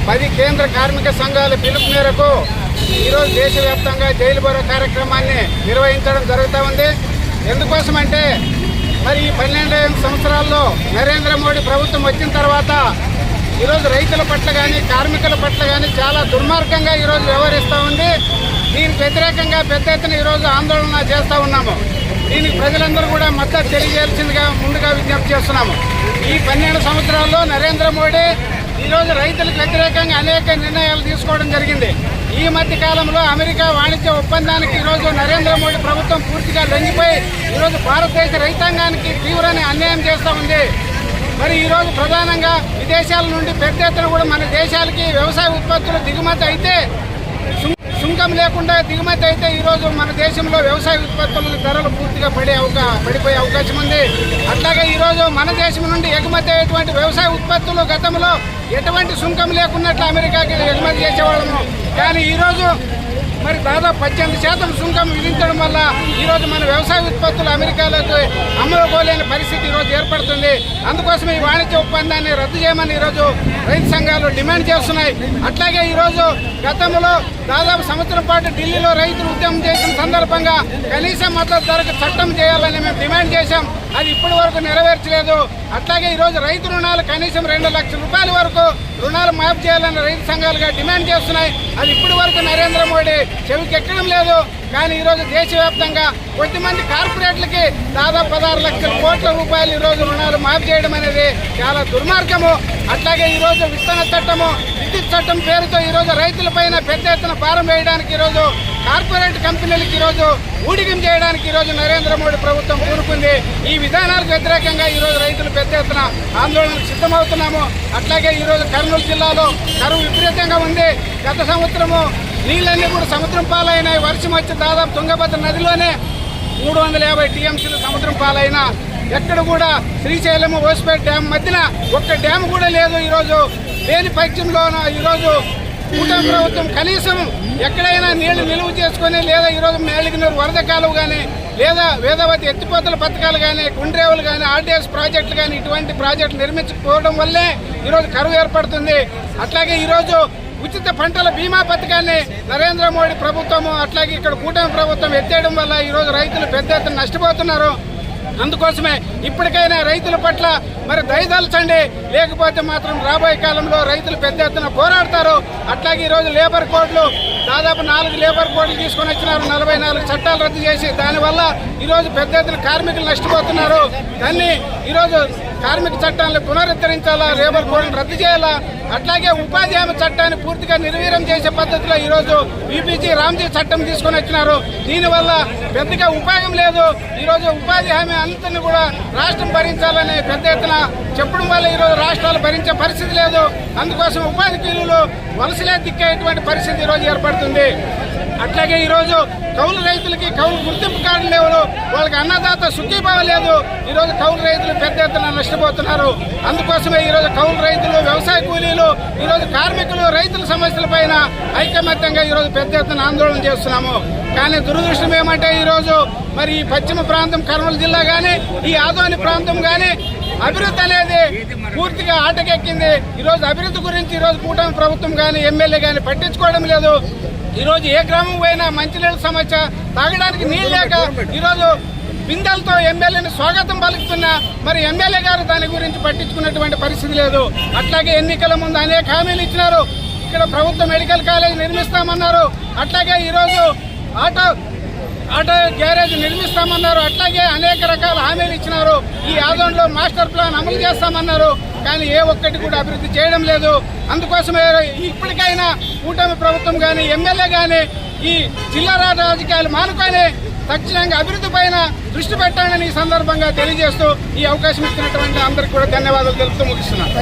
10 కేంద్ర కార్మిక సంఘాల పిలుపు మేరకు ఈరోజు దేశవ్యాప్తంగా జైలు బోరా కార్యక్రమాన్ని నిర్వహించడం జరుగుతూ ఉంది. ఎందుకోసమంటే మరి ఈ 12 సంవత్సరాల్లో నరేంద్ర మోడీ ప్రభుత్వం వచ్చిన తర్వాత ఈరోజు రైతుల పట్ల కానీ కార్మికుల పట్ల కానీ చాలా దుర్మార్గంగా ఈరోజు వ్యవహరిస్తూ ఉంది. దీనికి వ్యతిరేకంగా పెద్ద ఎత్తున ఈరోజు ఆందోళన చేస్తూ ఉన్నాము. దీనికి ప్రజలందరూ కూడా మద్దతు తెలియజేయాల్సిందిగా ముందుగా విజ్ఞప్తి చేస్తున్నాము. ఈ 12 సంవత్సరాల్లో నరేంద్ర మోడీ ఈరోజు రైతులకు వ్యతిరేకంగా అనేక నిర్ణయాలు తీసుకోవడం జరిగింది. ఈ మధ్య కాలంలో అమెరికా వాణిజ్య ఒప్పందానికి ఈరోజు నరేంద్ర మోడీ ప్రభుత్వం పూర్తిగా లొంగిపోయి ఈరోజు భారతదేశ రైతాంగానికి తీవ్రమైన అన్యాయం చేస్తూ ఉంది. మరి ఈరోజు ప్రధానంగా విదేశాల నుండి పెద్ద ఎత్తున కూడా మన దేశాలకి వ్యవసాయ ఉత్పత్తులు దిగుమతి అయితే సుంకం లేకుండా దిగుమతి అయితే ఈరోజు మన దేశంలో వ్యవసాయ ఉత్పత్తుల ధరలు పూర్తిగా పడిపోయే అవకాశం ఉంది. అట్లాగే ఈరోజు మన దేశం నుండి ఎగుమతి అయ్యేటువంటి వ్యవసాయ ఉత్పత్తులు గతంలో ఎటువంటి సుంకం లేకున్నట్లు అమెరికాకి ఎగుమతి చేసేవాళ్ళము. కానీ ఈరోజు మరి దాదాపు 18% సుంకం విధించడం వల్ల ఈరోజు మన వ్యవసాయ ఉత్పత్తులు అమెరికాలోకి అమ్ముకోలేని పరిస్థితి ఈరోజు ఏర్పడుతుంది. అందుకోసం ఈ వాణిజ్య ఒప్పందాన్ని రద్దు చేయమని ఈరోజు రైతు సంఘాలు డిమాండ్ చేస్తున్నాయి. అట్లాగే ఈరోజు గతంలో దాదాపు సంవత్సరం పాటు ఢిల్లీలో రైతులు ఉద్యమం చేసిన సందర్భంగా కనీస మద్దతు ధరకు చట్టం చేయాలని మేము డిమాండ్ చేశాం. అది ఇప్పటి వరకు నెరవేర్చలేదు. అట్లాగే ఈరోజు రైతు రుణాలు కనీసం 2 లక్షల రూపాయల వరకు రుణాలు మాఫ్ చేయాలని రైతు సంఘాలుగా డిమాండ్ చేస్తున్నాయి. అది ఇప్పటి వరకు నరేంద్ర మోడీ చెవికి ఎక్కడం లేదు. కానీ ఈరోజు దేశవ్యాప్తంగా కొద్దిమంది కార్పొరేట్లకి దాదాపు 16 లక్షల కోట్ల రూపాయలు ఈరోజు రుణాలు మాఫ్ చేయడం అనేది చాలా దుర్మార్గము. అట్లాగే ఈరోజు విత్తన చట్టము, విద్యుత్ చట్టం పేరుతో ఈరోజు రైతులపైన పెద్ద ఎత్తున భారం వేయడానికి ఈరోజు కార్పొరేట్ కంపెనీలకు ఈరోజు ఊడిగం చేయడానికి ఈరోజు నరేంద్ర మోడీ ప్రభుత్వం కూరుకుంది. ఈ విధానాలకు వ్యతిరేకంగా ఈరోజు రైతులు పెద్ద ఎత్తున ఆందోళనకు సిద్ధమవుతున్నాము. అట్లాగే ఈరోజు కర్నూలు జిల్లాలో కరువు విపరీతంగా ఉంది. గత సంవత్సరము నీళ్ళన్నీ కూడా సముద్రం పాలైనాయి. వర్షం వచ్చి దాదాపు తుంగభద్ర నదిలోనే 350 టీఎంసీలు సముద్రం పాలైన ఎక్కడ కూడా శ్రీశైలము ఓసిపేట డ్యామ్ మధ్యన ఒక్క డ్యామ్ కూడా లేదు. ఈరోజు లేని పక్షంలోనూ ఈరోజు కూటమి ప్రభుత్వం కనీసం ఎక్కడైనా నీళ్లు నిలువ చేసుకుని లేదా ఈరోజు మేళగినూరు వరద కాలువ కానీ లేదా వేదవతి ఎత్తిపోతల పథకాలు కానీ గుండ్రేవులు కానీ ఆర్డీఎస్ ప్రాజెక్టులు కానీ ఇటువంటి ప్రాజెక్టులు నిర్మించకపోవడం వల్లే ఈరోజు కరువు ఏర్పడుతుంది. అట్లాగే ఈరోజు ఉచిత పంటల బీమా పథకాన్ని నరేంద్ర మోడీ ప్రభుత్వము అట్లాగే ఇక్కడ కూటమి ప్రభుత్వం ఎత్తేయడం వల్ల ఈరోజు రైతులు పెద్ద ఎత్తున నష్టపోతున్నారు. అందుకోసమే ఇప్పటికైనా రైతుల పట్ల మరి దయదలచండి, లేకపోతే మాత్రం రాబోయే కాలంలో రైతులు పెద్ద ఎత్తున పోరాడతారు. అట్లాగే ఈరోజు లేబర్ కోడ్లు దాదాపు 4 లేబర్ కోడ్లు తీసుకొని వచ్చినారు. 44 చట్టాలు రద్దు చేసి దానివల్ల ఈరోజు పెద్ద ఎత్తున కార్మికులు నష్టపోతున్నారు. దాన్ని ఈరోజు కార్మిక చట్టాలను పునరుద్ధరించాలా, లేబర్ కోడ్లను రద్దు చేయాలా. అట్లాగే ఉపాధి హామీ చట్టాన్ని పూర్తిగా నిర్వీర్యం చేసే పద్ధతిలో ఈరోజు బీపీజీ రామ్జీ చట్టం తీసుకొని వచ్చినారు. దీనివల్ల పెద్దగా ఉపయోగం లేదు. ఈరోజు ఉపాధి హామీ అంతని కూడా రాష్ట్రం భరించాలని పెద్ద ఎత్తున చెప్పడం వల్ల ఈరోజు రాష్ట్రాలు భరించే పరిస్థితి లేదు. అందుకోసం ఉపాధి కూలీలు వలసలే దిక్కేటువంటి పరిస్థితి ఈరోజు ఏర్పడుతుంది. అట్లాగే ఈరోజు కౌలు రైతులకి కౌలు గుర్తింపు కార్డు లేవు, వాళ్ళకి అన్నదాత సుఖీభావ లేదు. ఈరోజు కౌలు రైతులు పెద్ద ఎత్తున నష్టపోతున్నారు. అందుకోసమే ఈరోజు కౌలు రైతులు, వ్యవసాయ కూలీలు, ఈరోజు కార్మికులు రైతుల సమస్యల పైన ఐకమత్యంగా ఈరోజు పెద్ద ఎత్తున ఆందోళన చేస్తున్నాము. కానీ దురదృష్టం ఏమంటే ఈరోజు మరి ఈ పశ్చిమ ప్రాంతం కర్నూలు జిల్లా కానీ ఈ ఆదోని ప్రాంతం కానీ అభివృద్ధి అనేది పూర్తిగా ఆటకెక్కింది. ఈరోజు అభివృద్ధి గురించి ఈరోజు కూటమి ప్రభుత్వం కానీ ఎమ్మెల్యే కానీ పట్టించుకోవడం లేదు. ఈరోజు ఏ గ్రామం పోయినా మంచినీళ్ళ సమస్య, తాగడానికి నీళ్ళు లేక ఈరోజు బిందెలతో ఎమ్మెల్యేని స్వాగతం పలుకుతున్నా మరి ఎమ్మెల్యే గారు దాని గురించి పట్టించుకున్నటువంటి పరిస్థితి లేదు. అట్లాగే ఎన్నికల ముందు అనేక హామీలు ఇచ్చినారు. ఇక్కడ ప్రభుత్వ మెడికల్ కాలేజ్ నిర్మిస్తామన్నారు. అట్లాగే ఈరోజు ఆటో గ్యారేజ్ నిర్మిస్తామన్నారు. అట్లాగే అనేక రకాల హామీలు ఇచ్చినారు. ఈ ఆదోన్లో మాస్టర్ ప్లాన్ అమలు చేస్తామన్నారు. కానీ ఏ ఒక్కటి కూడా అభివృద్ధి చేయడం లేదు. అందుకోసమే ఇప్పటికైనా కూటమి ప్రభుత్వం కానీ ఎమ్మెల్యే కానీ ఈ జిల్లా రాజకీయాలు మానుకొని తక్షణంగా అభివృద్ధి పైన దృష్టి పెట్టాలని ఈ సందర్భంగా తెలియజేస్తూ ఈ అవకాశం ఇచ్చినటువంటి అందరికీ కూడా ధన్యవాదాలు తెలుపుతూ ముగిస్తున్నాను.